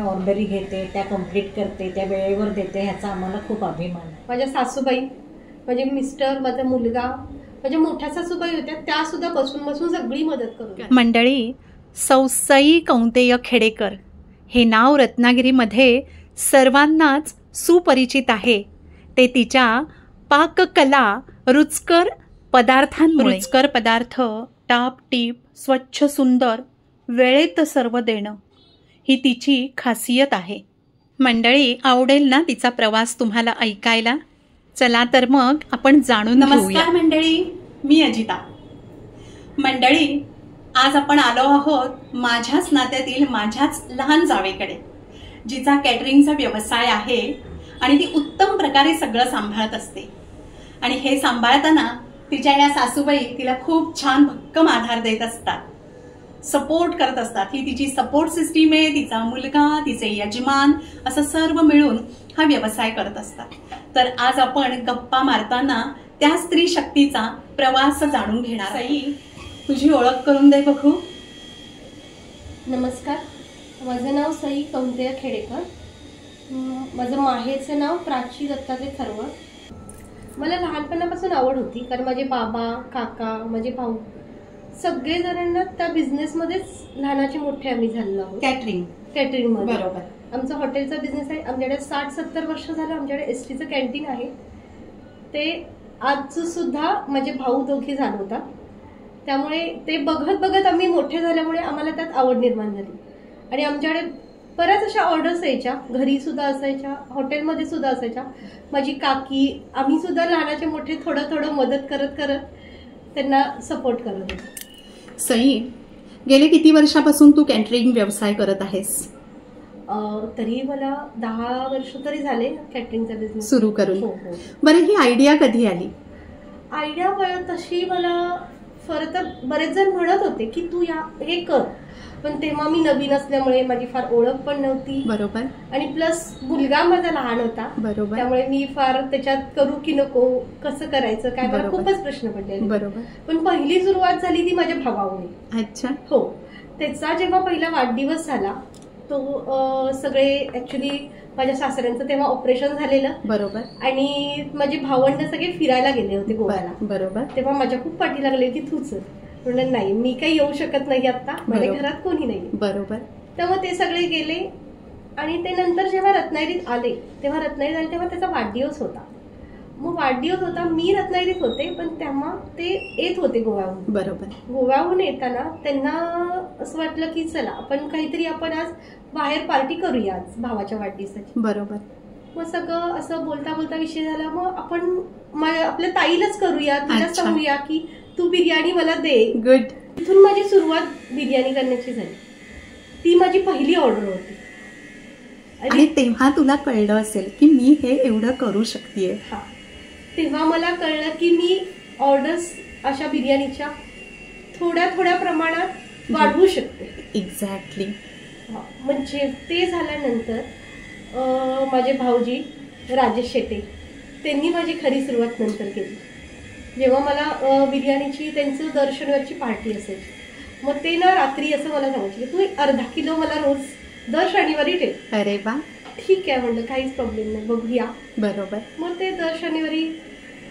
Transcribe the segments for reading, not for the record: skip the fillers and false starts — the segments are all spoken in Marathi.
ऑर्डरी घेते, त्या कंप्लीट करते, त्या वेळेवर देते, ह्याचा आम्हाला खूप अभिमान आहे. माझ्या सासूबाई, माझे मिस्टर, माझा मुलगा, माझ्या मोठ्या सासूबाई होत्या, त्या सुद्धा बसून सगळी मदत करू. मंडळी, सई कौंतेय खेडेकर हे नाव रत्नागिरीमध्ये सर्वांनाच सुपरिचित आहे. ते तिच्या पाककला, रुचकर पदार्थ टाप टीप, स्वच्छ सुंदर, वेळेत सर्व देणं ही तिची खासियत आहे. मंडळी, आवडेल ना तिचा प्रवास तुम्हाला ऐकायला? चला तर मग आपण जाणून घेऊया. नमस्कार मंडळी, मी अजिता. मंडळी, आज आपण आलो आहोत माझ्याच नात्यातील माझ्याच लहान जावेकडे, जिचा कॅटरिंगचा व्यवसाय आहे आणि ती उत्तम प्रकारे सगळं सांभाळत असते. आणि हे सांभाळताना तिच्या या सासूबाई तिला खूप छान भक्कम आधार देत असतात, सपोर्ट करत असतात. ही तिची सपोर्ट सिस्टीम आहे. तिचा मुलगा, तिचे यजमान असं सर्व मिळून हा व्यवसाय करत असतात. तर आज आपण गप्पा मारताना त्या स्त्री शक्तीचा प्रवास जाणून घेणार. सई, तुझी ओळख करून दे बघू. नमस्कार, माझं नाव सई कौंतेय खेडेकर. माझं माहेरचं नाव प्राची दत्तात्रय थरवळ. मला लहानपणापासून आवड होती, कारण माझे बाबा, काका, माझे भाऊ सगळे जणांना त्या बिझनेसमध्येच लहानाचे मोठे आम्ही झालेलो आहोत. कॅटरिंग मध्ये. बरोबर. आमचा हॉटेलचा बिझनेस आहे. आमच्याकडे 60-70 वर्ष झालं आमच्याकडे एसटीचं कॅन्टीन आहे. ते आज सुद्धा माझे भाऊ दोघे झाले होता. त्यामुळे ते बघत आम्ही मोठे झाल्यामुळे आम्हाला त्यात आवड निर्माण झाली. आणि आमच्याकडे बऱ्याच अशा ऑर्डर्स यायच्या, घरी सुद्धा असायच्या, हॉटेलमध्ये सुद्धा असायच्या. माझी काकी, आम्ही सुद्धा लहानाचे मोठे थोडं मदत करत त्यांना सपोर्ट करत होतो. सई, गेले किती वर्षापासून तू कॅटरिंग व्यवसाय करत आहेस? तरी मला 10 वर्ष तरी झाले कॅटरिंगचा बिझनेस सुरू करून. हो. बरं, ही आयडिया कधी आली? आयडिया तशी मला तर बरेच जण म्हणत होते की तू हे कर, पण तेव्हा मी नवीन असल्यामुळे माझी फार ओळख पण नव्हती. बरोबर. आणि प्लस मुलगा माझा लहान होता. बरोबर. त्यामुळे मी फार त्याच्यात करू की नको, कसं करायचं काय, मला खूपच प्रश्न पडले. बरोबर. पण पहिली सुरुवात झाली ती माझ्या भावामुळे. अच्छा. हो. त्याचा जेव्हा पहिला वाढदिवस झाला, तो सगळे ऍक्च्युली माझ्या सासऱ्यांचं तेव्हा ऑपरेशन झालेलं. बरोबर. आणि माझे भावंड सगळे फिरायला गेले होते गोव्याला. बरोबर. तेव्हा माझ्या खूप पाठी लागले की तूच म्हणलं नाही, मी काही येऊ शकत नाही आता, माझ्या घरात कोणी नाही. बरोबर. तेव्हा ते सगळे गेले. आणि ते नंतर जेव्हा रत्नागिरीत आले तेव्हा त्याचा वाढदिवस होता. मग वाढदिवस होता, मी रत्नागिरीत होते, पण तेव्हा ते येत होते गोव्याहून. बरोबर. गोव्याहून येताना त्यांना असं वाटलं की चला आपण आज बाहेर पार्टी करूया आज भावाच्या वाढदिवसाची. बरोबर. मग सगळं असं बोलता विषय झाला. मग आपण आपल्या ताईलाच करूया, तिला सांगूया की तू बिर्याणी मला दे. गुड. तिथून माझी सुरुवात बिर्याणी करण्याची झाली. ती माझी पहिली ऑर्डर होती. आणि तेव्हा तुला कळलं असेल की मी हे एवढं करू शकतेय. तेव्हा मला कळलं की मी ऑर्डर्स अशा बिर्याणीच्या थोड्या प्रमाणात वाढवू शकते. एक्झॅक्टली. म्हणजे ते झाल्यानंतर माझे भाऊजी राजेश शेटे त्यांनी माझी खरी सुरुवात नंतर केली. जेव्हा मला बिर्याणीची त्यांचं दर शनिवारची पार्टी असायची, मग ते ना रात्री असं मला सांगायचे की तू 1/2 किलो मला रोज दर शनिवारी ठेव. अरे वा. ठीक आहे म्हणलं, काहीच प्रॉब्लेम नाही, बघूया. बरोबर. मग ते दर शनिवारी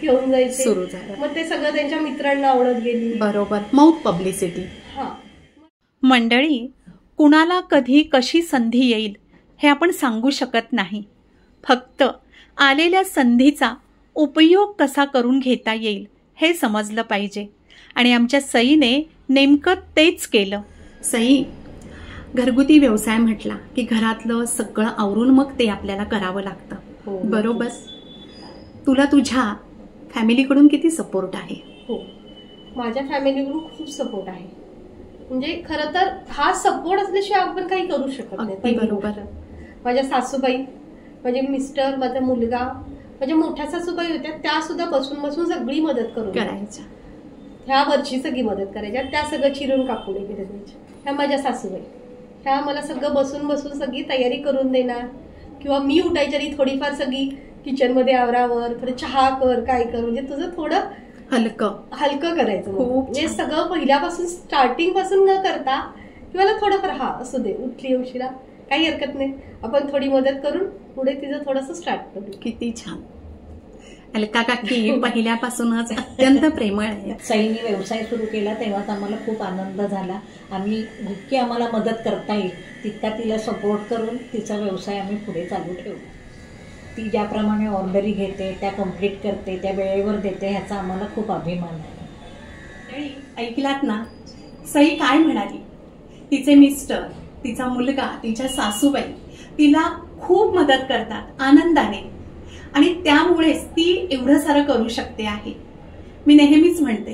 घेऊन जायचे. सुरू झालं. मग ते सगळं त्यांच्या मित्रांना आवडत गेली. बरोबर. Mouth publicity. हा. मंडळी, कुणाला कधी कशी संधी येईल हे आपण सांगू शकत नाही. फक्त आलेल्या संधीचा उपयोग कसा करून घेता येईल हे समजलं पाहिजे. आणि आमच्या सईने नेमकं तेच केलं. सई, घरगुती व्यवसाय म्हटला की घरातलं सगळं आवरून मग ते आपल्याला करावं लागतं. हो. बरोबर. तुला तुझ्या फॅमिलीकडून किती सपोर्ट आहे? हो, माझ्या फॅमिलीकडून खूप सपोर्ट आहे. म्हणजे खरं तर हा सपोर्ट असल्याशिवाय आपण काही करू शकत नाही. बरोबर. माझ्या सासूबाई, माझे मिस्टर, माझा मुलगा, माझ्या मोठ्या सासूबाई होत्या, त्या सुद्धा बसून सगळी मदत करायच्या. ह्या वरची सगळी मदत करायच्या. त्या सगळं चिरून कापून वगैरे द्यायच्या. ह्या माझ्या सासूबाई, ह्या मला सगळं बसून सगळी तयारी करून देणार. किंवा मी उठायच्या आधी थोडीफार सगळी किचनमध्ये आवरावर, थोडं चहा कर, काय कर, म्हणजे तुझं थोडं हलकं करायचं. म्हणजे सगळं पहिल्यापासून स्टार्टिंग पासून न करता किंवा थोडंफार असू दे, उठली उशिरा काही हरकत नाही, आपण थोडी मदत करून पुढे तिचं थोडंसं स्टार्ट करू. किती छान. अलका काकी पहिल्यापासूनच अत्यंत प्रेमळ आहे. सईनी व्यवसाय सुरू केला तेव्हाच आम्हाला खूप आनंद झाला. आम्ही जितकी आम्हाला मदत करता येईल तितका तिला सपोर्ट करून तिचा व्यवसाय आम्ही पुढे चालू ठेवू. ती ज्याप्रमाणे ऑर्डरी घेते, त्या कंप्लीट करते, त्या वेळेवर देते, ह्याचा आम्हाला खूप अभिमान आहे. ऐकलात ना सई काय म्हणाली? तिचे मिस्टर, तिचा मुलगा, तिच्या सासूबाई तिला खूप मदत करतात आनंदाने, आणि त्यामुळेच ती एवढं सारं करू शकते आहे. मी नेहमीच म्हणते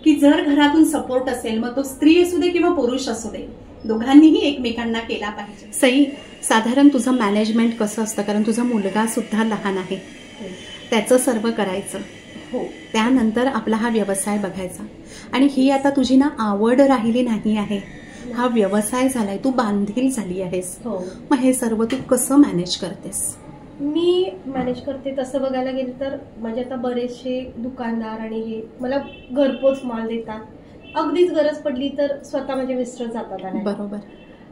की जर घरातून सपोर्ट असेल, मग तो स्त्री असू दे किंवा पुरुष असू दे, दोघांनीही एकमेकांना केला पाहिजे. सई, साधारण तुझं मॅनेजमेंट कसं असतं? कारण तुझा मुलगा सुद्धा लहान आहे, त्याचं सर्व करायचं. हो, त्यानंतर आपला हा व्यवसाय बघायचा, आणि ही आता तुझी ना आवड राहिली नाही आहे, हा व्यवसाय झालाय, तू बांधील झाली आहेस. हो. मग हे सर्व तू कसं मॅनेज करतेस? मी मॅनेज करते तसं बघायला गेलं तर माझे आता बरेचसे दुकानदार आणि हे मला घरपोच माल देतात. अगदीच गरज पडली तर स्वतः माझे मिस्टर जातात आणायला. बरोबर.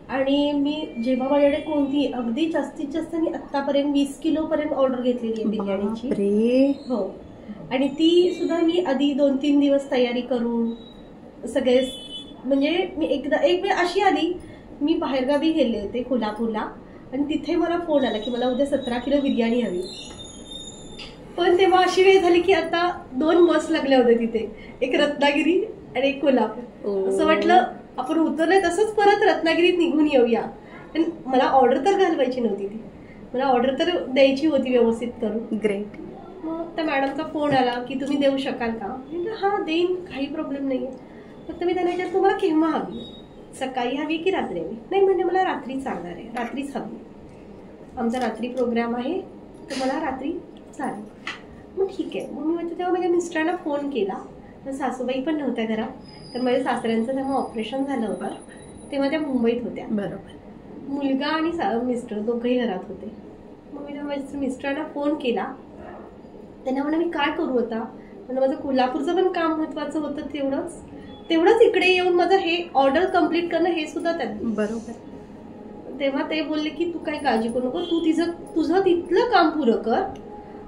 आणि मी जेव्हा माझ्याकडे कोणती अगदी जास्तीत जास्त मी आतापर्यंत 20 किलोपर्यंत ऑर्डर घेतलेली आहे बिर्याणीची. बापरे. हो, आणि ती सुद्धा मी आधी 2-3 दिवस तयारी करून सगळे, म्हणजे मी एक वेळ अशी आली, मी बाहेरगावी गेले होते कोल्हापूरला, आणि तिथे मला फोन आला की मला उद्या 17 किलो बिर्याणी हवी. पण तेव्हा अशी वेळ झाली की आता 2 बस लागल्या होत्या तिथे, एक रत्नागिरी आणि एक कोल्हापूर. असं वाटलं आपण उतरलंय तसंच परत रत्नागिरीत निघून येऊया. पण मला ऑर्डर तर घालवायची नव्हती, ती मला ऑर्डर तर द्यायची होती व्यवस्थित करून. ग्रेट. मग त्या मॅडमचा फोन आला की तुम्ही देऊ शकाल का? म्हटलं हां देईन, काही प्रॉब्लेम नाही आहे. फक्त मी त्यांना विचारलं तुम्हाला केव्हा हवी, सकाळी हवी की रात्री हवी? नाही म्हणजे मला रात्री चालणार आहे, रात्रीच हवी, आमचा रात्री प्रोग्राम आहे तर मला रात्री चालेल. मग ठीक आहे. मग मी म्हणजे तेव्हा माझ्या मिस्टरांना फोन केला, तर सासूबाई पण नव्हत्या घरात, तर माझ्या सासऱ्यांचं तेव्हा ऑपरेशन झालं होतं, तेव्हा त्या मुंबईत होत्या. बरोबर. मुलगा आणि मिस्टर दोघंही घरात होते. मग मी तेव्हा माझ्या मिस्टरांना फोन केला, त्यांना म्हणा मी काय करू आता, म्हणजे माझं कोल्हापूरचं पण काम महत्त्वाचं होतं, तेवढंच इकडे येऊन माझं हे ऑर्डर कम्प्लीट करणं हे सुद्धा त्यांनी. बरोबर. तेव्हा ते बोलले की तू काही काळजी करू नको, तू तुझं तिथलं काम पुरं कर,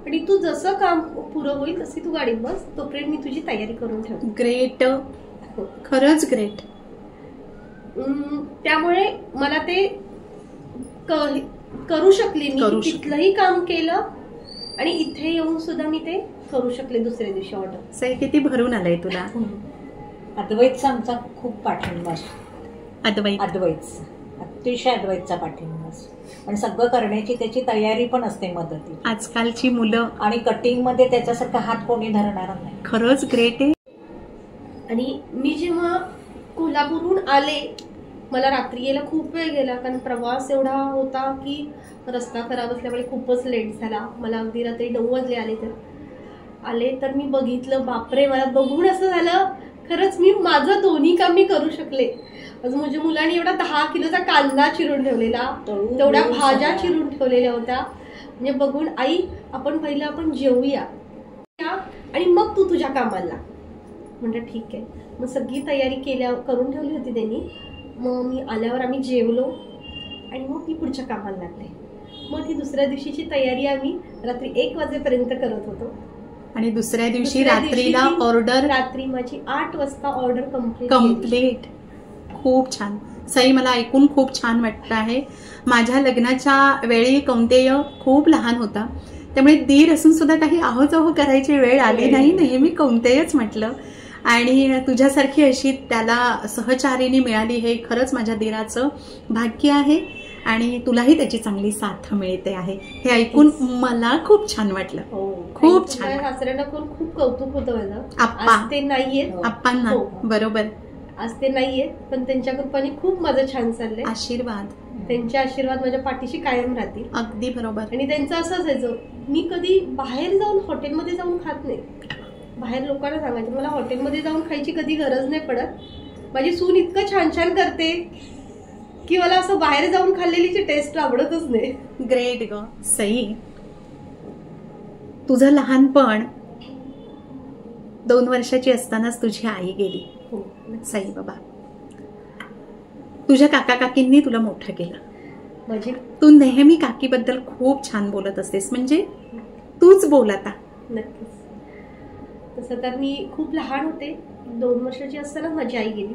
आणि तू जसं काम पुरं होईल तशी तू गाडीत बस, तोपर्यंत मी तुझी तयारी करून ठेवते. ग्रेट, खरंच ग्रेट. त्यामुळे मला ते करू शकले, मी तिथलंही काम केलं आणि इथे येऊन सुद्धा मी ते करू शकले दुसऱ्या दिवशी ऑर्डर. सई, किती भरून आलंय तुला. अद्वैतचा आमचा खूप पाठिंबा. अद्वैत अतिशय अद्वैतचा पाठिंबा, पण सगळं करण्याची त्याची तयारी पण असते मदती. आजकालची मुलं, आणि कटिंग मध्ये त्याच्यासारखा हात कोणी धरणार नाही. खरंच ग्रेट आहे. आणि मी जेव्हा कोल्हापूरहून आले, मला रात्री यायला खूप वेळ गेला, कारण प्रवास एवढा होता की रस्ता खराब असल्यामुळे खूपच लेट झाला. मला अगदी रात्री 9 वाजले आले तर मी बघितलं, बापरे, मला बघून असं झालं खरंच मी माझं दोन्ही काम मी करू शकले. अजून माझ्या मुलांनी एवढा 10 किलोचा कांदा चिरून ठेवलेला, तेवढ्या भाज्या चिरून ठेवलेल्या होत्या. म्हणजे बघून आई आपण जेवूया आणि मग तू तुझ्या कामाला लाग. म्हटलं ठीक आहे. मग सगळी तयारी करून ठेवली होती त्यांनी. मग मी आल्यावर आम्ही जेवलो आणि मग मी पुढच्या कामाला लागले. मग ती दुसऱ्या दिवशीची तयारी आम्ही रात्री 1 वाजेपर्यंत करत होतो. आणि दुसऱ्या दिवशी रात्रीला ऑर्डर, रात्री माझी 8 वाजता ऑर्डर कम्प्लीट. खूप छान सई, मला ऐकून खूप छान वाटतं आहे. माझ्या लग्नाच्या वेळी कौंतेय खूप लहान होता, त्यामुळे दीर असून सुद्धा काही आहोजाहो करायची वेळ आली नाही, नेहमी कौंतेयच म्हटलं. आणि तुझ्यासारखी अशी त्याला सहचारिणी मिळाली हे खरंच माझ्या दीराचं भाग्य आहे, आणि तुलाही त्याची चांगली साथ मिळते आहे. हे ऐकून मला खूप छान वाटलं. खूप छान. सासऱ्यांना खूप कौतुक होतं माझं. आप्पा ते नाहीये, आप्पांना. बरोबर. आज ते नाहीये, पण त्यांच्या कृपाने खूप माझं छान चाललंय. आशीर्वाद, त्यांचे आशीर्वाद माझ्या पाठीशी कायम राहतील. अगदी बरोबर. आणि त्यांचं असंच व्हायचं, मी कधी बाहेर जाऊन हॉटेलमध्ये जाऊन खात नाही. बाहेर लोकांना सांगायचं मला हॉटेलमध्ये जाऊन खायची कधी गरज नाही पडत, माझी सून इतकं छान छान करते की मला असं बाहेर जाऊन खाल्लेलीची टेस्ट आवडतच नाही. ग्रेट ग सई. तुझं लहानपण 2 वर्षाची असतानाच तुझी आई गेली. सई बाबा, तुझ्या काका काकींनी तुला मोठं केलं. माझी तू नेहमी काकीबद्दल खूप छान बोलत असतेस, म्हणजे तूच बोल आता. नक्कीच. तसं तर मी खूप लहान होते, 2 वर्षाची असताना माझी आई गेली.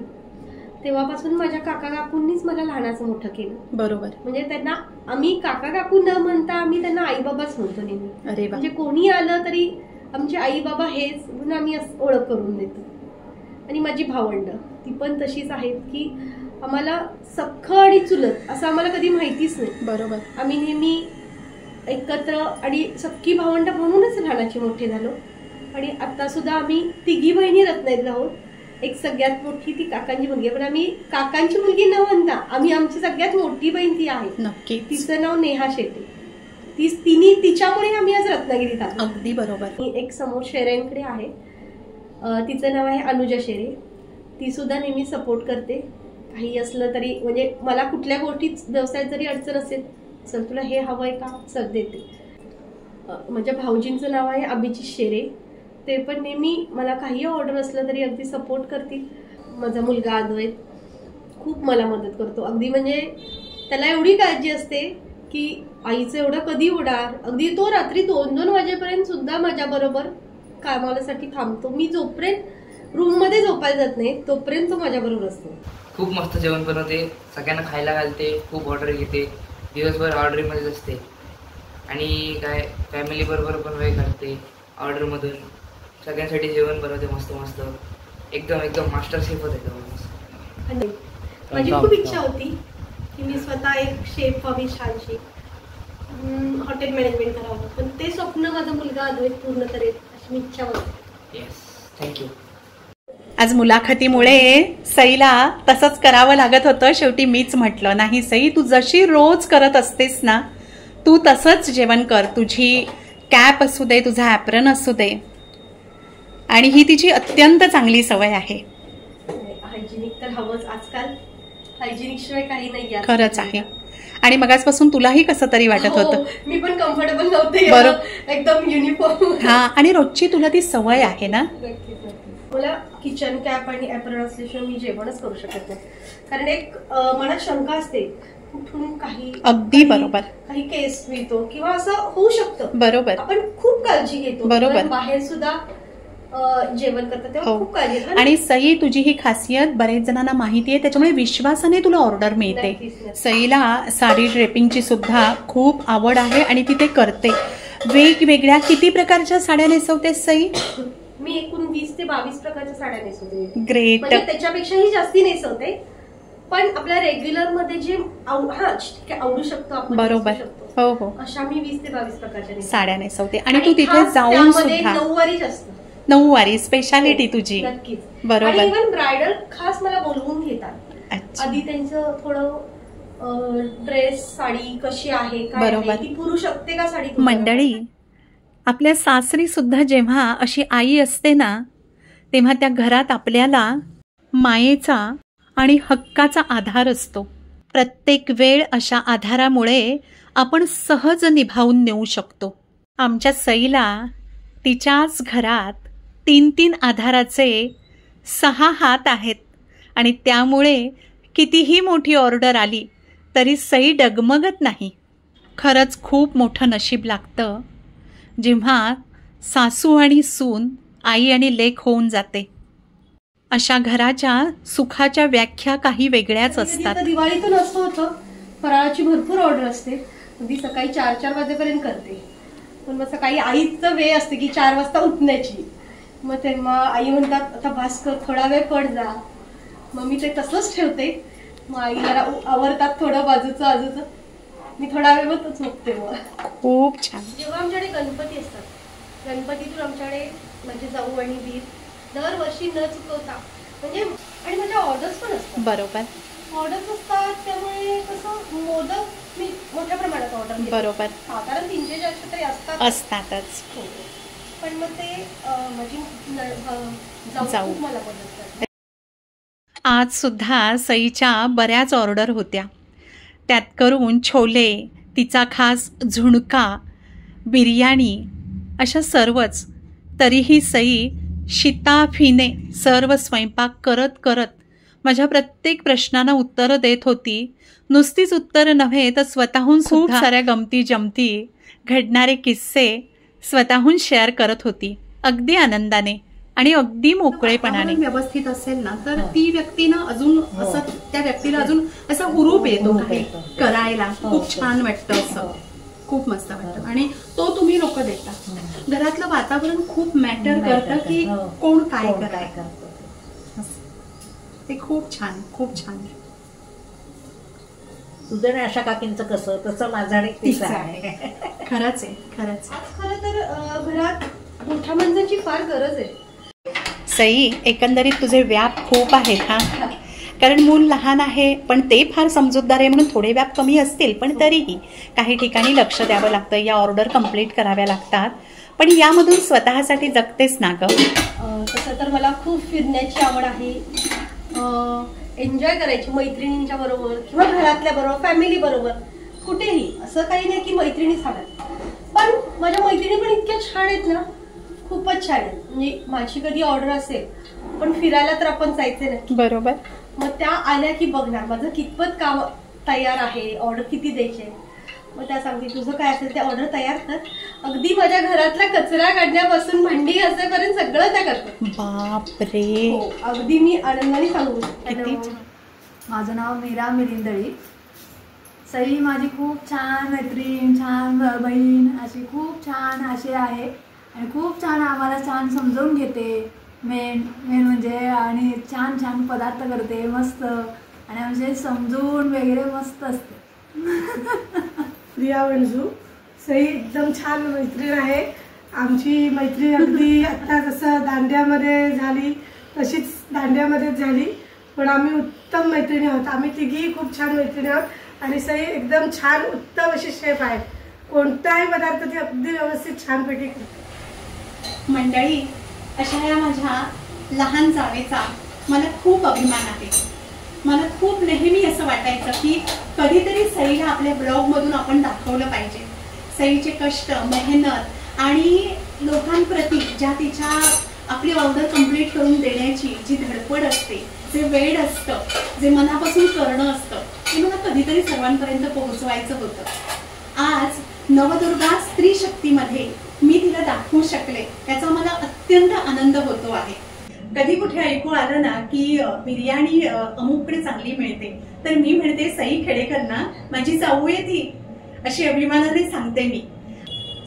तेव्हापासून माझ्या काका काकूंनीच मला लहानाचं मोठं केलं. बरोबर. म्हणजे त्यांना आम्ही काका काकू न म्हणता आम्ही त्यांना आई बाबाच म्हणतो नेहमी. अरे वा. म्हणजे कोणी आलं तरी आमचे आई बाबा हेच म्हणून आम्ही ओळख करून देतो. आणि माझी भावंड ती पण तशीच आहेत की आम्हाला सख्ख आणि चुलत असं आम्हाला कधी माहितीच नाही. बरोबर. आम्ही नेहमी एकत्र आणि सख्खी भावंड म्हणूनच लहानाची मोठे झालो. आणि आता सुद्धा आम्ही तिघी बहिणी रत्नागिरीत आहोत. एक सगळ्यात मोठी ती काकांची मुलगी आहे, पण आम्ही काकांची मुलगी न म्हणता आम्ही आमची सगळ्यात मोठी बहीण ती आहे. नक्की. तिचं नाव नेहा शेटे. तिच्यामुळे आम्ही आज रत्नागिरीत आहोत. अगदी बरोबर. एक समोर शेरेंकडे आहे, तिचं नाव आहे अनुजा शेरे. ती सुद्धा नेहमी सपोर्ट करते. काही असलं तरी म्हणजे मला कुठल्या गोष्टीत व्यवसायात जरी अडचण असेल, चल तुला हे हवंय का, चल देते. माझ्या भाऊजींचं नाव आहे अभिजित शेरे. ते पण नेहमी मला काही ऑर्डर असलं तरी अगदी सपोर्ट करतील. माझा मुलगा अद्वैत खूप मला मदत करतो. अगदी म्हणजे त्याला एवढी काळजी असते की आईचं एवढं कधी उडार. अगदी तो रात्री 2-2 वाजेपर्यंत सुद्धा माझ्याबरोबर कामासाठी थांबतो. मी जोपर्यंत रूममध्ये झोपायला जात नाही तोपर्यंत तो माझ्याबरोबर असतो. खूप मस्त जेवण बनवते, सगळ्यांना खायला घालते, खूप ऑर्डर घेते, दिवसभर ऑर्डरमध्येच असते. आणि काय फॅमिली बरोबर पण वेळ काढते. ऑर्डरमधून सगळ्यांसाठी जेवण बनवते मस्त मस्त. एकदम मास्टर शेफ होते. आणि माझी खूप इच्छा होती की मी स्वतः एक शेफ व्हावी, छानशी हॉटेल मॅनेजमेंट करावं. पण ते स्वप्न माझा मुलगा अद्वैत पूर्ण करेल अशी मी इच्छा होती. Yes, thank you. आज मुलाखतीमुळे सईला तसंच करावं लागत होतं. शेवटी मीच म्हटलं, नाही सई, तू जशी रोज करत असतेस ना, तू तसंच जेवण कर. तुझी कॅप असू दे, तुझा ॲप्रन असू दे, आणि ही तिची अत्यंत चांगली सवय आहे. हायजिनिक तर हवंच. आजकाल हायजिनिक शिवाय काही नाही. खरंच आहे. आणि मगाचपासून तुलाही कसं तरी वाटत होतं. मी पण कम्फर्टेबल नव्हते. बरोबर. एकदम युनिफॉर्म. हा, आणि रोजची तुला ती सवय आहे ना. मला किचन कॅप आणि ॲप्रन असल्याशिवाय मी जेवणच करू शकत नाही. कारण एक मनात शंका असते, कुठून काही अगदी बरोबर, काही केस मिळतो किंवा असं होऊ शकतं. बरोबर. आपण खूप काळजी घेतो. बरोबर. बाहेर सुद्धा जेवण करतात तेव्हा खूप काळजी. आणि सई, तुझी ही खासियत बरेच जणांना माहिती आहे, त्याच्यामुळे विश्वासाने तुला ऑर्डर मिळते. सईला साडी ड्रेपिंगची सुद्धा खूप आवड आहे आणि ती ते करते. वेगवेगळ्या किती प्रकारच्या साड्या नेसवतेस सई? मी एकूण 20 ते 22 प्रकारच्या साड्या नेसवते. ग्रेट. म्हणजे त्याच्यापेक्षाही जास्ती नेसवते. पण आपल्या रेग्युलर मध्ये जे आवडू शकतो आपण. बरोबर. हो हो. अशा मी 20 ते 22 प्रकारच्या साड्या नेसवते. आणि तू तिथे जाऊन सुद्धा नऊवारीच असतं. नऊवारी स्पेशालिटी तुझी. नक्कीच. बरोबर. इव्हन ब्रायडल खास मला बोलवून घेतात. आधी त्यांचं थोडं ड्रेस, साडी कशी आहे, काय ती पुरू शकते का साडी. मंडळी, आपल्या सासरी सुद्धा जेव्हा अशी आई असते ना, तेव्हा त्या घरात आपल्याला मायेचा आणि हक्काचा आधार असतो. प्रत्येक वेळ अशा आधारामुळे आपण सहज निभावून नेऊ शकतो. आमच्या सईला तिच्याच घरात 3-3 आधाराचे 6 हात आहेत आणि त्यामुळे कितीही मोठी ऑर्डर आली तरी सई डगमगत नाही. खरंच खूप मोठं नशीब लागतं जेव्हा सासू आणि सून, आई आणि लेक होऊन जाते. अशा घराच्या सुखाच्या व्याख्या काही वेगळ्याच असतात. दिवाळीतून असं होतं, फराळाची भरपूर ऑर्डर असते. अगदी सकाळी 4 वाजेपर्यंत करते. पण मग सकाळी आईचं वेळ असते की 4 वाजता उठण्याची. मग तेव्हा आई म्हणतात, आता भास्कर थोडा वेळ पड जा. मग मी ते तसंच ठेवते. मग आई जरा आवरतात थोडं बाजूचं, मी थोडा वेळ मग झोपते. मग खूप छान. जेव्हा आमच्याकडे गणपती असतात, गणपतीतून आमच्याकडे माझे जाऊ आणि दीर दरवर्षी न चुकवता म्हणजे, आणि माझ्या ऑर्डर्स पण असतात. बरोबर. ऑर्डर्स असतात त्यामुळे कसं मोदक मी मोठ्या प्रमाणात ऑर्डर. बरोबर. कारण 300-400 तरी असतातच. पण मग ते माझी जाऊ मला मदत करते. आज सुद्धा सईच्या बऱ्याच ऑर्डर होत्या. त्यात करून छोले, तिचा खास झुणका, बिर्याणी अशा सर्वच. तरीही सई शिताफीने सर्व स्वयंपाक करत करत माझ्या प्रत्येक प्रश्नांना उत्तरं देत होती. नुसतीच उत्तरं नव्हे तर स्वतःहून खूप साऱ्या गमती जमती, घडणारे किस्से स्वतःहून शेअर करत होती, अगदी आनंदाने आणि अगदी मोकळेपणाने. व्यवस्थित असेल ना तर ती व्यक्ती ना अजून असं त्या व्यक्तीला अजून असा हुरूप येतो काही करायला, खूप छान वाटतं, असं खूप मस्त वाटतं. आणि तो तुम्ही लोक देता. घरातलं वातावरण खूप मॅटर करतं की कोण काय करतं. ते खूप छान, खूप छान. तुझं आणि आशा काकींचं कसं, तसं माझं आणि तिचं आहे. खरंच आहे, खरंच. खरं तर घरात मोठ्या माणसांची फार गरज आहे. सई, एकंदरीत तुझे व्याप खूप आहेत हा. कारण मूल लहान आहे, पण ते फार समजूतदार आहे म्हणून थोडे व्याप कमी असतील, पण तरीही काही ठिकाणी लक्ष द्यावं लागतं. या ऑर्डर कंप्लीट कराव्या लागतात, पण यामधून स्वतःसाठी जगतेस ना ग. तसं तर मला खूप फिरण्याची आवड आहे, एन्जॉय करायची मैत्रिणींच्या बरोबर किंवा घरातल्या बरोबर, फॅमिली बरोबर, कुठेही. असं काही नाही की मैत्रिणीच हव्यात, पण माझ्या मैत्रिणी पण इतक्या छान आहेत ना, खूपच छान आहेत. म्हणजे माझी कधी ऑर्डर असेल, पण फिरायला तर आपण जायचे नाही, बरोबर. मग त्या आल्या की बघणार माझं कितपत काम तयार आहे, ऑर्डर किती द्यायचे. मग त्या सांगते तुझं काय असेल ते ऑर्डर तयार कर. अगदी माझ्या घरातला कचरा काढण्यापासून भांडी घासायपर्यंत सगळं त्या करतात. बापरे, हो, अगदी मी आनंदाने सांगू. माझं नाव मीरा मिलिंदळी. सई माझी खूप छान मैत्रीण, छान बहीण, अशी खूप छान अशी आहे आणि खूप छान आम्हाला छान समजावून घेते. मेन म्हणजे आणि छान छान पदार्थ करते मस्त, आणि आमचे समजून वगैरे मस्त असते. प्रिया वंजू. सई एकदम छान मैत्रीण आहे आमची. मैत्रीण अगदी आत्ता जसं दांड्यामध्ये झाली तशीच दांड्यामध्येच झाली, पण आम्ही उत्तम मैत्रिणी आहोत. आम्ही तिघी खूप छान मैत्रिणी आहोत आणि सई एकदम छान उत्तम अशी शेफ आहे. कोणताही पदार्थ ती अगदी व्यवस्थित छानपैकी करते. मंडळी, अशा या माझ्या लहान जावेचा मला खूप अभिमान आहे. मला खूप नेहमी असं वाटायचं की कधीतरी सईला आपल्या ब्लॉगमधून आपण दाखवलं पाहिजे. सईचे कष्ट, मेहनत आणि लोकांप्रती ज्या तिच्या आपली ऑर्डर कंप्लीट करून देण्याची जी धडपड असते, जे वेळ असतं, जे मनापासून करणं असतं, ते मला कधीतरी सर्वांपर्यंत पोहोचवायचं होतं. आज नवदुर्गा स्त्री शक्तीमध्ये मी तिला दाखवू शकले, याचा मला अत्यंत आनंद होतो आहे. कधी कुठे ऐकू आलं ना की बिर्याणी अमुककडे चांगली मिळते, तर मी म्हणते सई खेडेकर ना माझी जाऊ आहे ती, अशी अभिमानाने सांगते मी.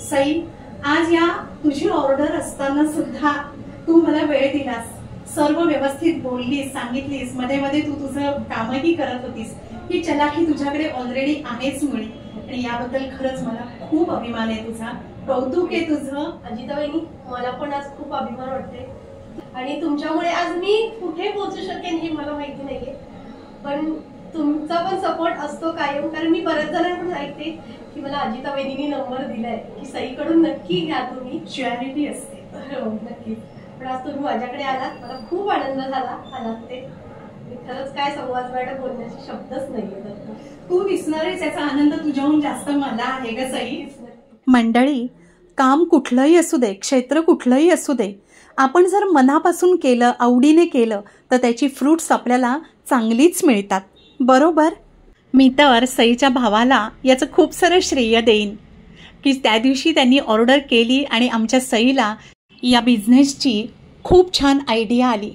सई, आज या तुझी ऑर्डर असताना सुद्धा तू मला वेळ दिलास, सर्व व्यवस्थित बोललीस, सांगितलीस, मध्ये मध्ये तू तुझं कामही करत होतीस. ही चलाखी तुझ्याकडे ऑलरेडी आहेच मुळी, आणि याबद्दल खरंच मला खूप अभिमान आहे तुझा. कौतुक आहे तुझं. अजिता वहिनी, मला पण आज खूप अभिमान वाटते आणि तुमच्यामुळे आज मी कुठे पोहोचू शकेन हे मला माहिती नाहीये, पण तुमचा पण सपोर्ट असतो कायम. कारण मी बऱ्याच जणांकडून ऐकते की मला अजिता वहिनीने नंबर दिलाय की सईकडून नक्की घ्या तुम्ही, शुअरिटी असते. हो नक्की. पण आज तुम्ही माझ्याकडे आलात, मला खूप आनंद झाला. आलात ते खरंच काय संवाद मॅडम, बोलण्याचे शब्दच नाहीये. तू दिसणारेच याचा आनंद तुझ्याहून जास्त मला आहे ग सई. मंडळी, काम कुठलंही असू दे, क्षेत्र कुठलंही असू दे, आपण जर मनापासून केलं, आवडीने केलं, तर त्याची फ्रूट्स आपल्याला चांगलीच मिळतात, बरोबर. मी तर सईच्या भावाला याचं खूप सारं श्रेय देईन की त्या दिवशी त्यांनी ऑर्डर केली आणि आमच्या सईला या बिझनेसची खूप छान आयडिया आली.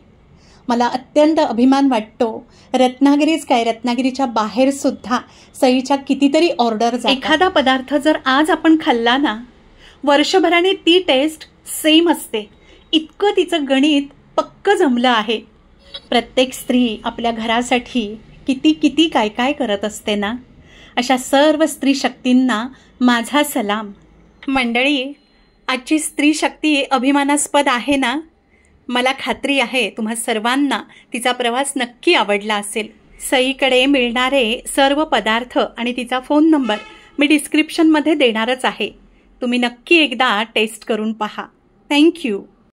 मला अत्यंत अभिमान वाटतो. रत्नागिरीच काय, रत्नागिरीच्या बाहेरसुद्धा सईच्या कितीतरी ऑर्डर. एखादा पदार्थ जर आज आपण खाल्ला ना, वर्षभराने ती टेस्ट सेम असते. इतकं तिचं गणित पक्क जमलं आहे. प्रत्येक स्त्री आपल्या घरासाठी किती किती काय काय करत असते ना. अशा सर्व स्त्री शक्तींना माझा सलाम. मंडळी, आजची स्त्री शक्ती अभिमानास्पद आहे ना. मला खात्री आहे तुम्हा सर्वांना तिचा प्रवास नक्की आवडला असेल. सईकडे मिळणारे सर्व पदार्थ आणि तिचा फोन नंबर मी डिस्क्रिप्शनमध्ये देणारच आहे. तुम्ही नक्की एकदा टेस्ट करून पहा. थँक्यू.